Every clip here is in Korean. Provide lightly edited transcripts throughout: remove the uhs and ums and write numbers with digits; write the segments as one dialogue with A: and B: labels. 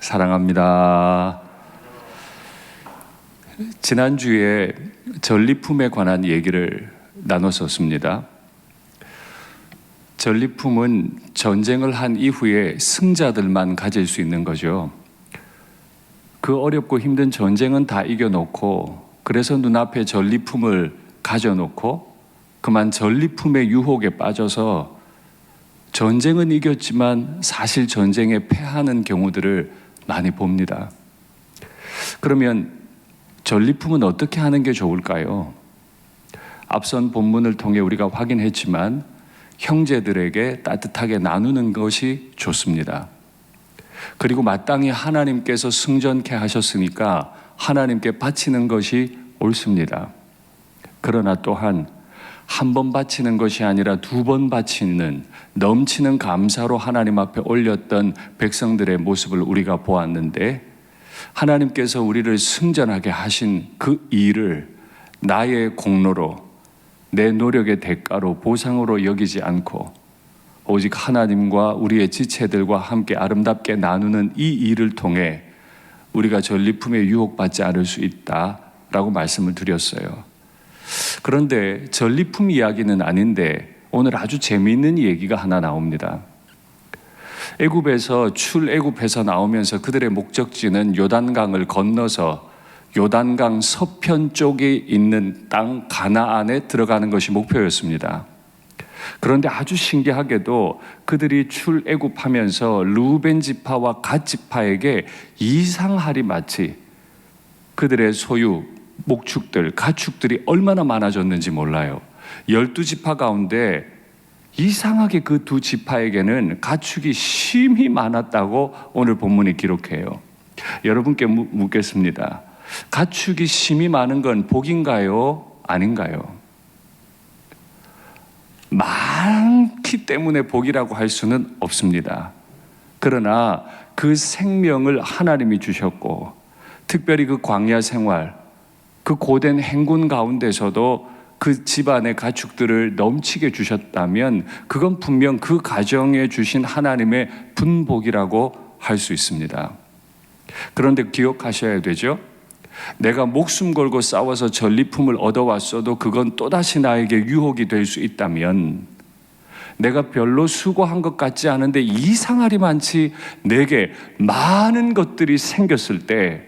A: 사랑합니다. 지난주에 전리품에 관한 얘기를 나눴었습니다. 전리품은 전쟁을 한 이후에 승자들만 가질 수 있는 거죠. 그 어렵고 힘든 전쟁은 다 이겨놓고, 그래서 눈앞에 전리품을 가져놓고 그만 전리품의 유혹에 빠져서 전쟁은 이겼지만 사실 전쟁에 패하는 경우들을 많이 봅니다. 그러면 전리품은 어떻게 하는 게 좋을까요? 앞선 본문을 통해 우리가 확인했지만 형제들에게 따뜻하게 나누는 것이 좋습니다. 그리고 마땅히 하나님께서 승전케 하셨으니까 하나님께 바치는 것이 옳습니다. 그러나 또한 한 번 바치는 것이 아니라 두 번 바치는, 넘치는 감사로 하나님 앞에 올렸던 백성들의 모습을 우리가 보았는데, 하나님께서 우리를 승전하게 하신 그 일을 나의 공로로, 내 노력의 대가로, 보상으로 여기지 않고 오직 하나님과 우리의 지체들과 함께 아름답게 나누는 이 일을 통해 우리가 전리품에 유혹받지 않을 수 있다라고 말씀을 드렸어요. 그런데 전리품 이야기는 아닌데 오늘 아주 재미있는 얘기가 하나 나옵니다. 애굽에서 출애굽해서 나오면서 그들의 목적지는 요단강을 건너서 요단강 서편 쪽에 있는 땅 가나안에 들어가는 것이 목표였습니다. 그런데 아주 신기하게도 그들이 출애굽하면서 르우벤 지파와 갓 지파에게 이상하리 마치 그들의 소유, 목축들, 가축들이 얼마나 많아졌는지 몰라요. 12지파 가운데 이상하게 그 두 지파에게는 가축이 심히 많았다고 오늘 본문이 기록해요. 여러분께 묻겠습니다. 가축이 심히 많은 건 복인가요? 아닌가요? 많기 때문에 복이라고 할 수는 없습니다. 그러나 그 생명을 하나님이 주셨고, 특별히 그 광야 생활, 그 고된 행군 가운데서도 그 집안의 가축들을 넘치게 주셨다면 그건 분명 그 가정에 주신 하나님의 분복이라고 할 수 있습니다. 그런데 기억하셔야 되죠. 내가 목숨 걸고 싸워서 전리품을 얻어왔어도 그건 또다시 나에게 유혹이 될 수 있다면, 내가 별로 수고한 것 같지 않은데 이상하리만치 내게 많은 것들이 생겼을 때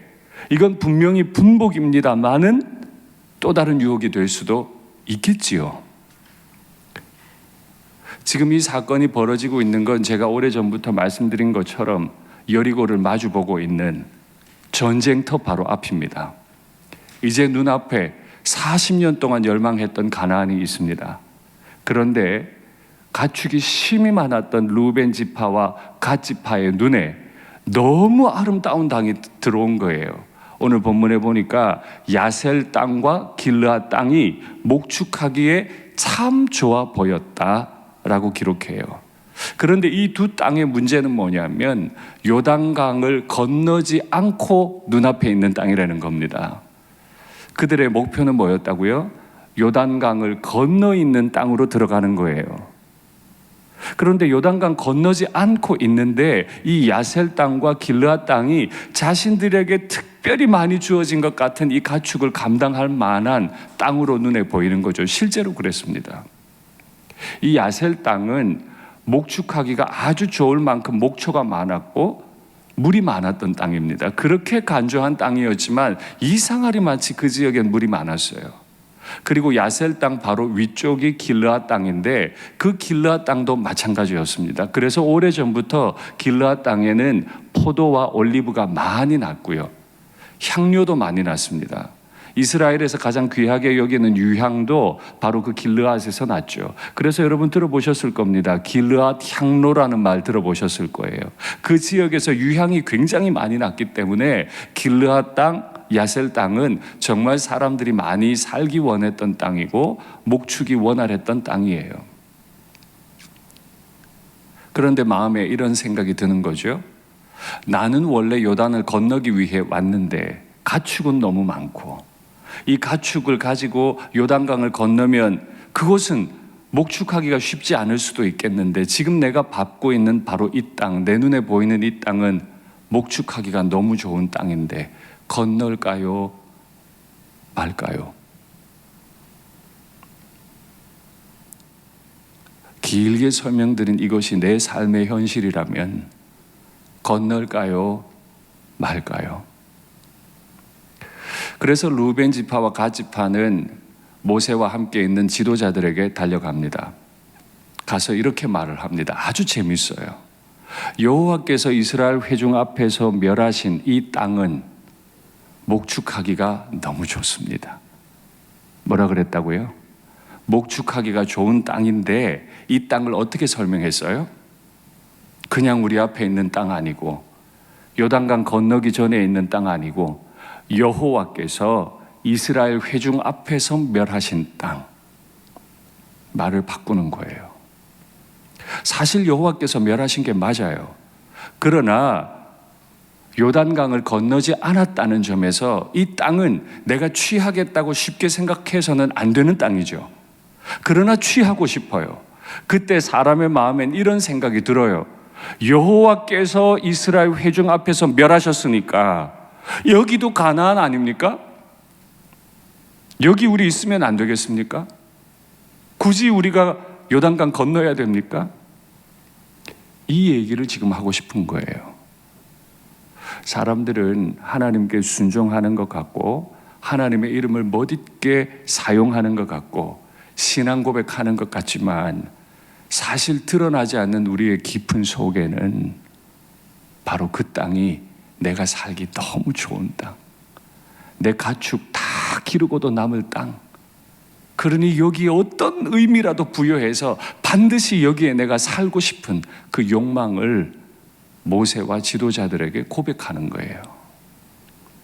A: 이건 분명히 분복입니다만은 또 다른 유혹이 될 수도 있겠지요. 지금 이 사건이 벌어지고 있는 건 제가 오래전부터 말씀드린 것처럼 여리고를 마주보고 있는 전쟁터 바로 앞입니다. 이제 눈앞에 40년 동안 열망했던 가나안이 있습니다. 그런데 가축이 심히 많았던 르우벤 지파와 갓 지파의 눈에 너무 아름다운 땅이 들어온 거예요. 오늘 본문에 보니까 야셀 땅과 길르앗 땅이 목축하기에 참 좋아 보였다라고 기록해요. 그런데 이 두 땅의 문제는 뭐냐면 요단강을 건너지 않고 눈앞에 있는 땅이라는 겁니다. 그들의 목표는 뭐였다고요? 요단강을 건너 있는 땅으로 들어가는 거예요. 그런데 요단강 건너지 않고 있는데 이 야셀 땅과 길르앗 땅이 자신들에게 특별히 많이 주어진 것 같은 이 가축을 감당할 만한 땅으로 눈에 보이는 거죠. 실제로 그랬습니다. 이 야셀 땅은 목축하기가 아주 좋을 만큼 목초가 많았고 물이 많았던 땅입니다. 그렇게 간조한 땅이었지만 이상하리마치 그 지역엔 물이 많았어요. 그리고 야셀 땅 바로 위쪽이 길르앗 땅인데 그 길르앗 땅도 마찬가지였습니다. 그래서 오래전부터 길르앗 땅에는 포도와 올리브가 많이 났고요, 향료도 많이 났습니다. 이스라엘에서 가장 귀하게 여기는 유향도 바로 그 길르앗에서 났죠. 그래서 여러분 들어보셨을 겁니다. 길르앗 향로라는 말 들어보셨을 거예요. 그 지역에서 유향이 굉장히 많이 났기 때문에 길르앗 땅, 야셀 땅은 정말 사람들이 많이 살기 원했던 땅이고 목축이 원활했던 땅이에요. 그런데 마음에 이런 생각이 드는 거죠. 나는 원래 요단을 건너기 위해 왔는데 가축은 너무 많고, 이 가축을 가지고 요단강을 건너면 그곳은 목축하기가 쉽지 않을 수도 있겠는데 지금 내가 밟고 있는 바로 이 땅, 내 눈에 보이는 이 땅은 목축하기가 너무 좋은 땅인데 건널까요? 말까요? 길게 설명드린 이것이 내 삶의 현실이라면 건널까요? 말까요? 그래서 루벤 지파와 갓 지파는 모세와 함께 있는 지도자들에게 달려갑니다. 가서 이렇게 말을 합니다. 아주 재밌어요. 여호와께서 이스라엘 회중 앞에서 멸하신 이 땅은 목축하기가 너무 좋습니다. 뭐라 그랬다고요? 목축하기가 좋은 땅인데 이 땅을 어떻게 설명했어요? 그냥 우리 앞에 있는 땅 아니고 요단강 건너기 전에 있는 땅 아니고 여호와께서 이스라엘 회중 앞에서 멸하신 땅. 말을 바꾸는 거예요. 사실 여호와께서 멸하신 게 맞아요. 그러나 요단강을 건너지 않았다는 점에서 이 땅은 내가 취하겠다고 쉽게 생각해서는 안 되는 땅이죠. 그러나 취하고 싶어요. 그때 사람의 마음엔 이런 생각이 들어요. 여호와께서 이스라엘 회중 앞에서 멸하셨으니까 여기도 가나안 아닙니까? 여기 우리 있으면 안 되겠습니까? 굳이 우리가 요단강 건너야 됩니까? 이 얘기를 지금 하고 싶은 거예요. 사람들은 하나님께 순종하는 것 같고 하나님의 이름을 멋있게 사용하는 것 같고 신앙 고백하는 것 같지만 사실 드러나지 않는 우리의 깊은 속에는 바로 그 땅이 내가 살기 너무 좋은 땅, 내 가축 다 기르고도 남을 땅, 그러니 여기에 어떤 의미라도 부여해서 반드시 여기에 내가 살고 싶은 그 욕망을 모세와 지도자들에게 고백하는 거예요.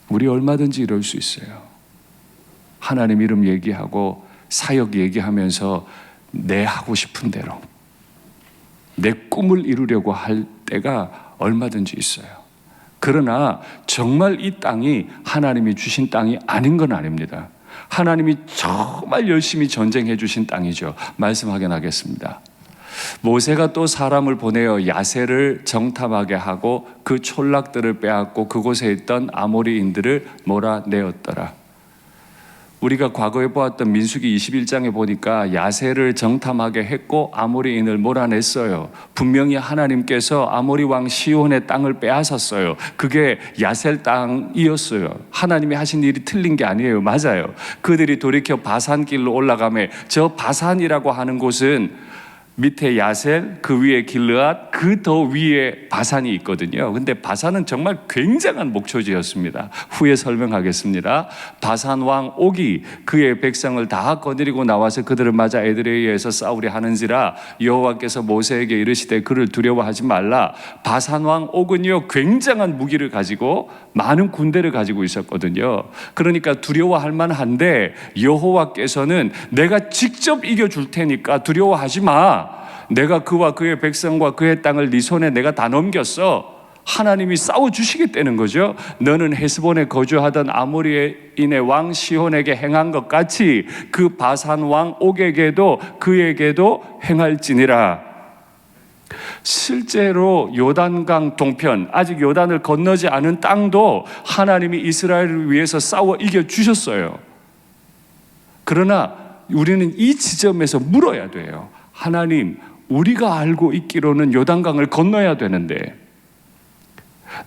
A: 우리 얼마든지 이럴 수 있어요. 하나님 이름 얘기하고 사역 얘기하면서 내 하고 싶은 대로 내 꿈을 이루려고 할 때가 얼마든지 있어요. 그러나 정말 이 땅이 하나님이 주신 땅이 아닌 건 아닙니다. 하나님이 정말 열심히 전쟁해 주신 땅이죠. 말씀 확인하겠습니다. 모세가 또 사람을 보내어 야세를 정탐하게 하고 그 촌락들을 빼앗고 그곳에 있던 아모리인들을 몰아내었더라. 우리가 과거에 보았던 민수기 21장에 보니까 야세를 정탐하게 했고 아모리인을 몰아냈어요. 분명히 하나님께서 아모리 왕 시온의 땅을 빼앗았어요. 그게 야셀 땅이었어요. 하나님이 하신 일이 틀린 게 아니에요. 맞아요. 그들이 돌이켜 바산길로 올라가며 저 바산이라고 하는 곳은 밑에 야셀, 그 위에 길르앗, 그 더 위에 바산이 있거든요. 근데 바산은 정말 굉장한 목초지였습니다. 후에 설명하겠습니다. 바산 왕 옥이 그의 백성을 다 거느리고 나와서 그들을 맞아 에드레이에서 싸우려 하는지라 여호와께서 모세에게 이르시되 그를 두려워하지 말라. 바산 왕 옥은요 굉장한 무기를 가지고 많은 군대를 가지고 있었거든요. 그러니까 두려워할 만한데 여호와께서는 내가 직접 이겨줄 테니까 두려워하지 마. 내가 그와 그의 백성과 그의 땅을 네 손에 내가 다 넘겼어. 하나님이 싸워주시겠다는 거죠. 너는 헤스본에 거주하던 아모리인의 왕 시혼에게 행한 것 같이 그 바산 왕 옥에게도 그에게도 행할지니라. 실제로 요단강 동편, 아직 요단을 건너지 않은 땅도 하나님이 이스라엘을 위해서 싸워 이겨주셨어요. 그러나 우리는 이 지점에서 물어야 돼요. 하나님, 우리가 알고 있기로는 요단강을 건너야 되는데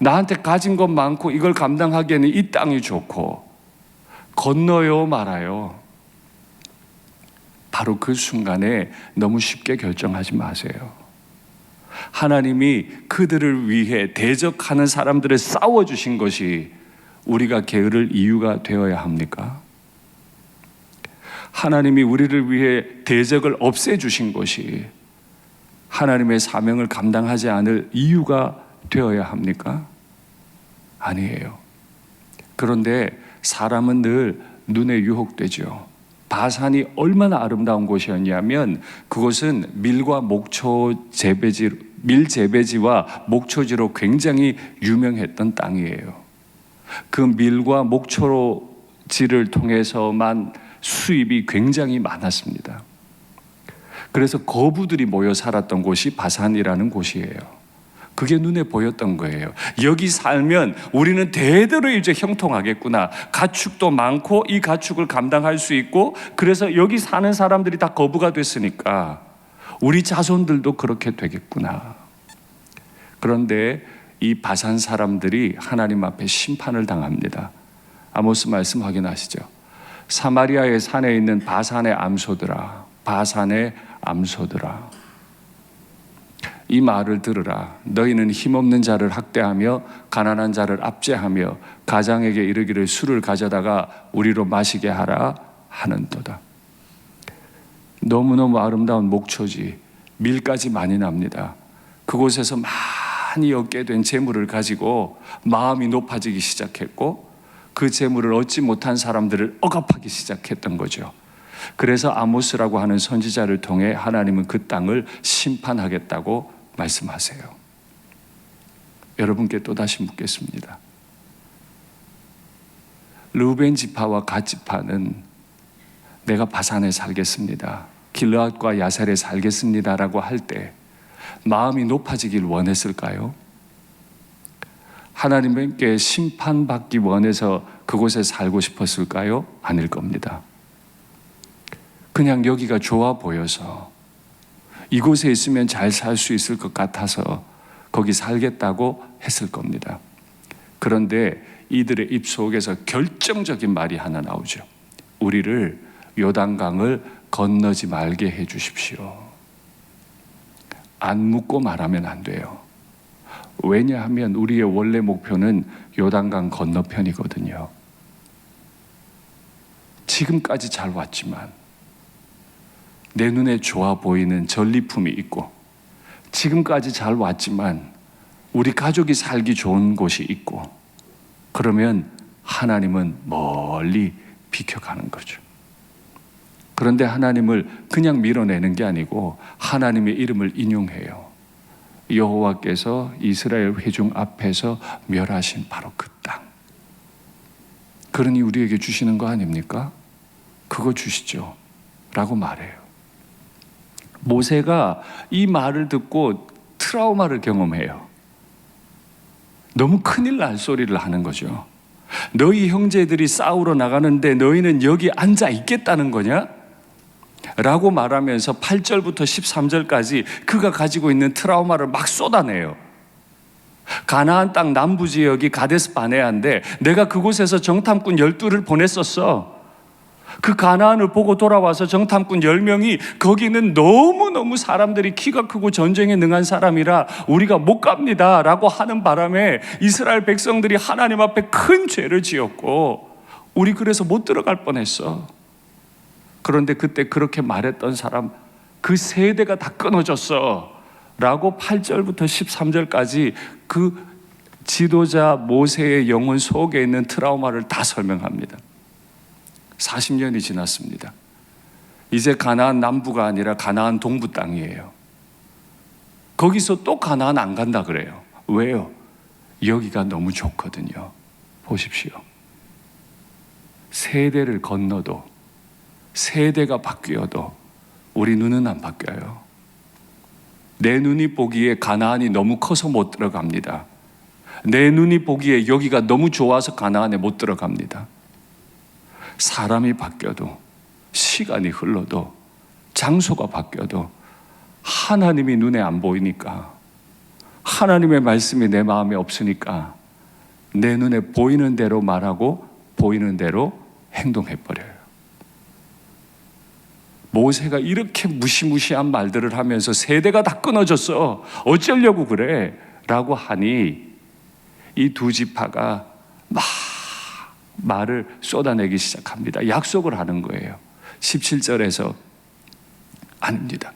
A: 나한테 가진 것 많고 이걸 감당하기에는 이 땅이 좋고 건너요 말아요. 바로 그 순간에 너무 쉽게 결정하지 마세요. 하나님이 그들을 위해 대적하는 사람들을 싸워주신 것이 우리가 게으를 이유가 되어야 합니까? 하나님이 우리를 위해 대적을 없애주신 것이 하나님의 사명을 감당하지 않을 이유가 되어야 합니까? 아니에요. 그런데 사람은 늘 눈에 유혹되죠. 바산이 얼마나 아름다운 곳이었냐면 그곳은 밀과 목초 재배지, 밀 재배지와 목초지로 굉장히 유명했던 땅이에요. 그 밀과 목초지를 통해서만 수입이 굉장히 많았습니다. 그래서 거부들이 모여 살았던 곳이 바산이라는 곳이에요. 그게 눈에 보였던 거예요. 여기 살면 우리는 대대로 이제 형통하겠구나. 가축도 많고 이 가축을 감당할 수 있고, 그래서 여기 사는 사람들이 다 거부가 됐으니까 우리 자손들도 그렇게 되겠구나. 그런데 이 바산 사람들이 하나님 앞에 심판을 당합니다. 아모스 말씀 확인하시죠. 사마리아의 산에 있는 바산의 암소들아, 바산의 암소들아, 이 말을 들으라. 너희는 힘없는 자를 학대하며 가난한 자를 압제하며 가장에게 이르기를 술을 가져다가 우리로 마시게 하라 하는도다. 너무너무 아름다운 목초지, 밀까지 많이 납니다. 그곳에서 많이 얻게 된 재물을 가지고 마음이 높아지기 시작했고, 그 재물을 얻지 못한 사람들을 억압하기 시작했던 거죠. 그래서 아모스라고 하는 선지자를 통해 하나님은 그 땅을 심판하겠다고 말씀하세요. 여러분께 또다시 묻겠습니다. 르우벤 지파와 갓 지파는 내가 바산에 살겠습니다, 길르앗과 야살에 살겠습니다 라고 할 때 마음이 높아지길 원했을까요? 하나님께 심판받기 원해서 그곳에 살고 싶었을까요? 아닐 겁니다. 그냥 여기가 좋아 보여서, 이곳에 있으면 잘 살 수 있을 것 같아서 거기 살겠다고 했을 겁니다. 그런데 이들의 입속에서 결정적인 말이 하나 나오죠. 우리를 요단강을 건너지 말게 해 주십시오. 안 묻고 말하면 안 돼요. 왜냐하면 우리의 원래 목표는 요단강 건너편이거든요. 지금까지 잘 왔지만 내 눈에 좋아 보이는 전리품이 있고, 지금까지 잘 왔지만 우리 가족이 살기 좋은 곳이 있고, 그러면 하나님은 멀리 비켜가는 거죠. 그런데 하나님을 그냥 밀어내는 게 아니고 하나님의 이름을 인용해요. 여호와께서 이스라엘 회중 앞에서 멸하신 바로 그 땅. 그러니 우리에게 주시는 거 아닙니까? 그거 주시죠 라고 말해요. 모세가 이 말을 듣고 트라우마를 경험해요. 너무 큰일 날 소리를 하는 거죠. 너희 형제들이 싸우러 나가는데 너희는 여기 앉아 있겠다는 거냐? 라고 말하면서 8절부터 13절까지 그가 가지고 있는 트라우마를 막 쏟아내요. 가나안 땅 남부 지역이 가데스 바네아인데 내가 그곳에서 정탐꾼 12를 보냈었어. 그 가나안을 보고 돌아와서 정탐꾼 10명이 거기는 너무너무 사람들이 키가 크고 전쟁에 능한 사람이라 우리가 못 갑니다 라고 하는 바람에 이스라엘 백성들이 하나님 앞에 큰 죄를 지었고 우리 그래서 못 들어갈 뻔했어. 그런데 그때 그렇게 말했던 사람 그 세대가 다 끊어졌어 라고 8절부터 13절까지 그 지도자 모세의 영혼 속에 있는 트라우마를 다 설명합니다. 40년이 지났습니다. 이제 가나안 남부가 아니라 가나안 동부 땅이에요. 거기서 또 가나안 안 간다 그래요. 왜요? 여기가 너무 좋거든요. 보십시오. 세대를 건너도, 세대가 바뀌어도 우리 눈은 안 바뀌어요. 내 눈이 보기에 가나안이 너무 커서 못 들어갑니다. 내 눈이 보기에 여기가 너무 좋아서 가나안에 못 들어갑니다. 사람이 바뀌어도, 시간이 흘러도, 장소가 바뀌어도 하나님이 눈에 안 보이니까, 하나님의 말씀이 내 마음에 없으니까 내 눈에 보이는 대로 말하고 보이는 대로 행동해버려요. 모세가 이렇게 무시무시한 말들을 하면서 세대가 다 끊어졌어, 어쩌려고 그래? 라고 하니 이 두 지파가 막 말을 쏟아내기 시작합니다. 약속을 하는 거예요. 17절에서 아닙니다.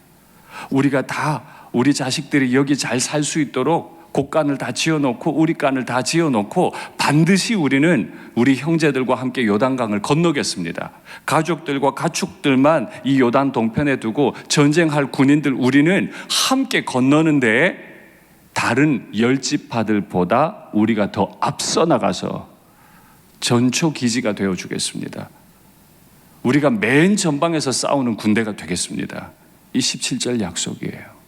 A: 우리가 다 우리 자식들이 여기 잘 살 수 있도록 곡간을 다 지어놓고 우리 간을 다 지어놓고 반드시 우리는 우리 형제들과 함께 요단강을 건너겠습니다. 가족들과 가축들만 이 요단 동편에 두고 전쟁할 군인들 우리는 함께 건너는데 다른 10지파들보다 우리가 더 앞서 나가서 전초 기지가 되어 주겠습니다. 우리가 맨 전방에서 싸우는 군대가 되겠습니다. 이 17절 약속이에요.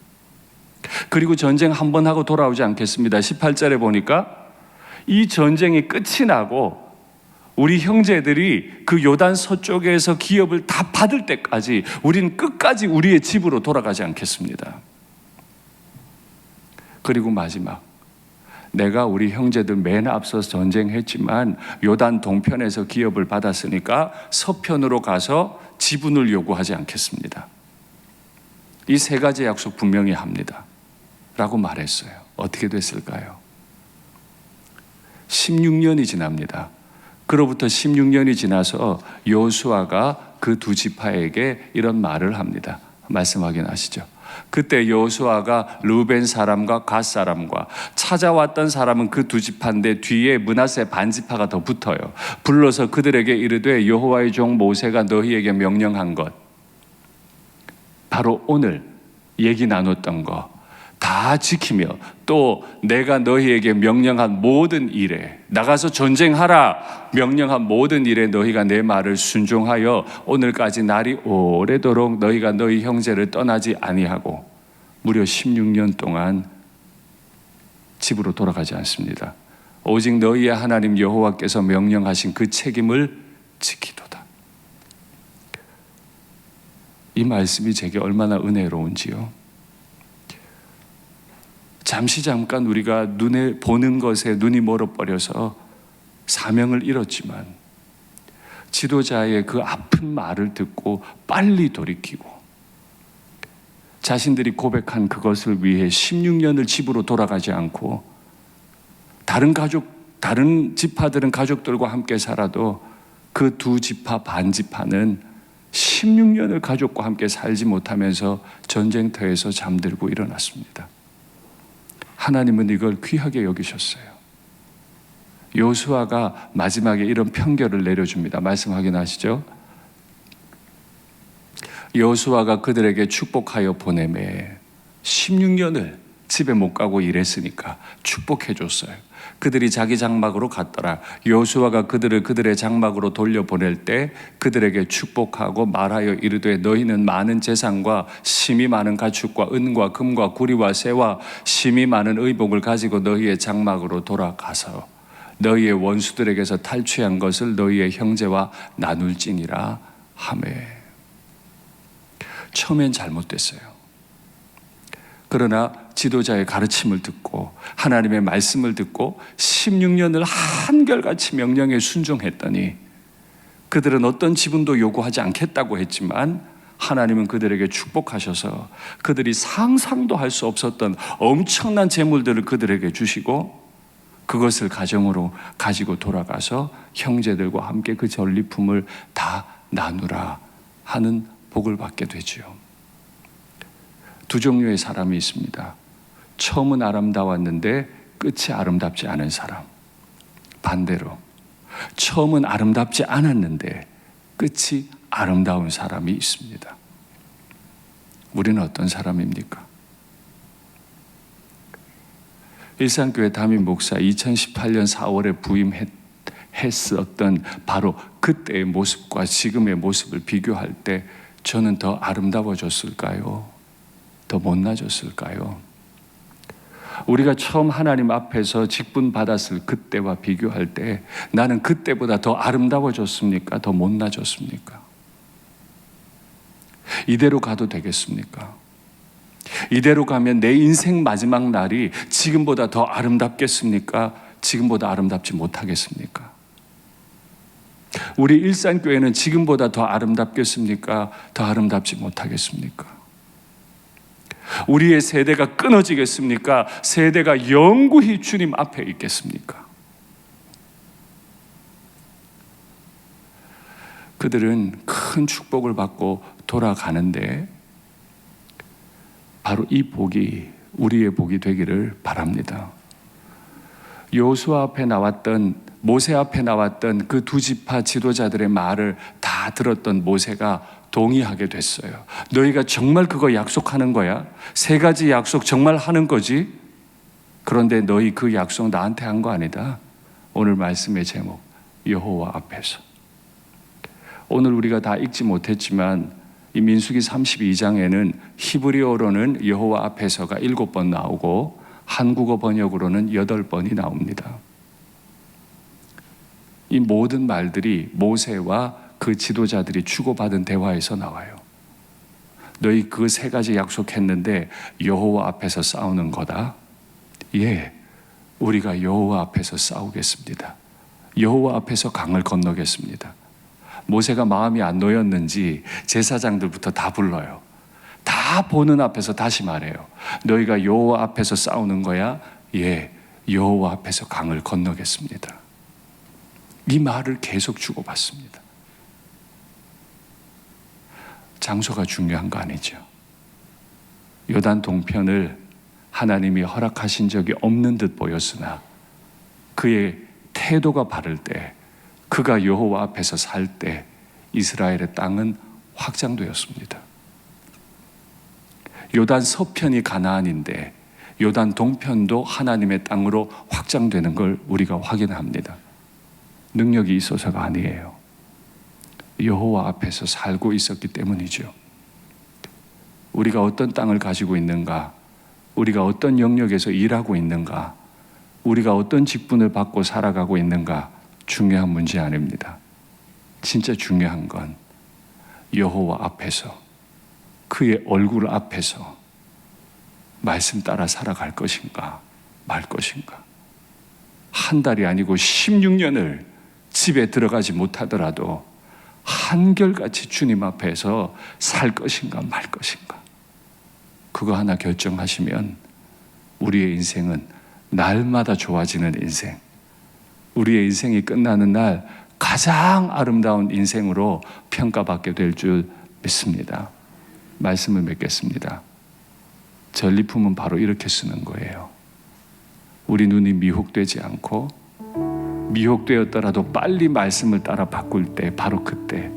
A: 그리고 전쟁 한 번 하고 돌아오지 않겠습니다. 18절에 보니까 이 전쟁이 끝이 나고 우리 형제들이 그 요단 서쪽에서 기업을 다 받을 때까지 우리는 끝까지 우리의 집으로 돌아가지 않겠습니다. 그리고 마지막, 내가 우리 형제들 맨 앞서서 전쟁했지만 요단 동편에서 기업을 받았으니까 서편으로 가서 지분을 요구하지 않겠습니다. 이 세 가지 약속 분명히 합니다 라고 말했어요. 어떻게 됐을까요? 16년이 지납니다. 그로부터 16년이 지나서 여호수아가 그 두 지파에게 이런 말을 합니다. 말씀 확인하시죠. 그때 여호수아가 르우벤 사람과 갓 사람과 찾아왔던 사람은 그 두 지파인데 뒤에 므낫세 반 지파가 더 붙어요. 불러서 그들에게 이르되 여호와의 종 모세가 너희에게 명령한 것, 바로 오늘 얘기 나눴던 거 다 지키며 또 내가 너희에게 명령한 모든 일에, 나가서 전쟁하라 명령한 모든 일에 너희가 내 말을 순종하여 오늘까지 날이 오래도록 너희가 너희 형제를 떠나지 아니하고 무려 16년 동안 집으로 돌아가지 않습니다. 오직 너희의 하나님 여호와께서 명령하신 그 책임을 지키도다. 이 말씀이 제게 얼마나 은혜로운지요. 잠깐 우리가 눈에 보는 것에 눈이 멀어버려서 사명을 잃었지만 지도자의 그 아픈 말을 듣고 빨리 돌이키고 자신들이 고백한 그것을 위해 16년을 집으로 돌아가지 않고 다른 지파들은 가족들과 함께 살아도 그 두 지파 반 지파는 16년을 가족과 함께 살지 못하면서 전쟁터에서 잠들고 일어났습니다. 하나님은 이걸 귀하게 여기셨어요. 여호수아가 마지막에 이런 편결을 내려줍니다. 말씀 확인하시죠? 여호수아가 그들에게 축복하여 보내매 16년을 집에 못 가고 일했으니까 축복해 줬어요. 그들이 자기 장막으로 갔더라. 여호수아가 그들의 장막으로 돌려보낼 때 그들에게 축복하고 말하여 이르되 너희는 많은 재산과 심이 많은 가축과 은과 금과 구리와 새와 심이 많은 의복을 가지고 너희의 장막으로 돌아가서 너희의 원수들에게서 탈취한 것을 너희의 형제와 나눌지니라 하매. 처음엔 잘못됐어요. 그러나 지도자의 가르침을 듣고 하나님의 말씀을 듣고 16년을 한결같이 명령에 순종했더니 그들은 어떤 지분도 요구하지 않겠다고 했지만 하나님은 그들에게 축복하셔서 그들이 상상도 할 수 없었던 엄청난 재물들을 그들에게 주시고 그것을 가정으로 가지고 돌아가서 형제들과 함께 그 전리품을 다 나누라 하는 복을 받게 되지요. 두 종류의 사람이 있습니다. 처음은 아름다웠는데 끝이 아름답지 않은 사람. 반대로 처음은 아름답지 않았는데 끝이 아름다운 사람이 있습니다. 우리는 어떤 사람입니까? 일산교회 담임 목사 2018년 4월에 부임했었던 바로 그때의 모습과 지금의 모습을 비교할 때 저는 더 아름다워졌을까요? 더 못나졌을까요? 우리가 처음 하나님 앞에서 직분 받았을 그때와 비교할 때 나는 그때보다 더 아름다워졌습니까? 더 못나졌습니까? 이대로 가도 되겠습니까? 이대로 가면 내 인생 마지막 날이 지금보다 더 아름답겠습니까? 지금보다 아름답지 못하겠습니까? 우리 일산교회는 지금보다 더 아름답겠습니까? 더 아름답지 못하겠습니까? 우리의 세대가 끊어지겠습니까? 세대가 영구히 주님 앞에 있겠습니까? 그들은 큰 축복을 받고 돌아가는데 바로 이 복이 우리의 복이 되기를 바랍니다. 여호수아 앞에 나왔던 모세 앞에 나왔던 그 두 지파 지도자들의 말을 다 들었던 모세가 동의하게 됐어요. 너희가 정말 그거 약속하는 거야? 세 가지 약속 정말 하는 거지? 그런데 너희 그 약속 나한테 한 거 아니다. 오늘 말씀의 제목 여호와 앞에서. 오늘 우리가 다 읽지 못했지만 이 민수기 32장에는 히브리어로는 여호와 앞에서가 7번 나오고 한국어 번역으로는 8번이 나옵니다. 이 모든 말들이 모세와 그 지도자들이 주고받은 대화에서 나와요. 너희 그 3가지 약속했는데 여호와 앞에서 싸우는 거다. 예, 우리가 여호와 앞에서 싸우겠습니다. 여호와 앞에서 강을 건너겠습니다. 모세가 마음이 안 놓였는지 제사장들부터 다 불러요. 다 보는 앞에서 다시 말해요. 너희가 여호와 앞에서 싸우는 거야? 예, 여호와 앞에서 강을 건너겠습니다. 이 말을 계속 주고받습니다. 장소가 중요한 거 아니죠. 요단 동편을 하나님이 허락하신 적이 없는 듯 보였으나 그의 태도가 바를 때, 그가 여호와 앞에서 살 때 이스라엘의 땅은 확장되었습니다. 요단 서편이 가나안인데 요단 동편도 하나님의 땅으로 확장되는 걸 우리가 확인합니다. 능력이 있어서가 아니에요. 여호와 앞에서 살고 있었기 때문이죠. 우리가 어떤 땅을 가지고 있는가, 우리가 어떤 영역에서 일하고 있는가, 우리가 어떤 직분을 받고 살아가고 있는가 중요한 문제 아닙니다. 진짜 중요한 건 여호와 앞에서, 그의 얼굴 앞에서 말씀 따라 살아갈 것인가 말 것인가. 한 달이 아니고 16년을 집에 들어가지 못하더라도 한결같이 주님 앞에서 살 것인가 말 것인가. 그거 하나 결정하시면 우리의 인생은 날마다 좋아지는 인생, 우리의 인생이 끝나는 날 가장 아름다운 인생으로 평가받게 될 줄 믿습니다. 말씀을 맺겠습니다. 전리품은 바로 이렇게 쓰는 거예요. 우리 눈이 미혹되지 않고, 미혹되었더라도 빨리 말씀을 따라 바꿀 때, 바로 그때,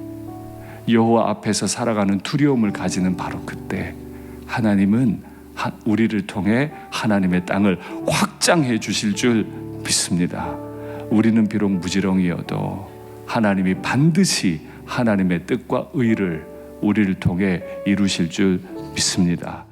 A: 여호와 앞에서 살아가는 두려움을 가지는 바로 그때 하나님은 우리를 통해 하나님의 땅을 확장해 주실 줄 믿습니다. 우리는 비록 무지렁이어도 하나님이 반드시 하나님의 뜻과 의를 우리를 통해 이루실 줄 믿습니다.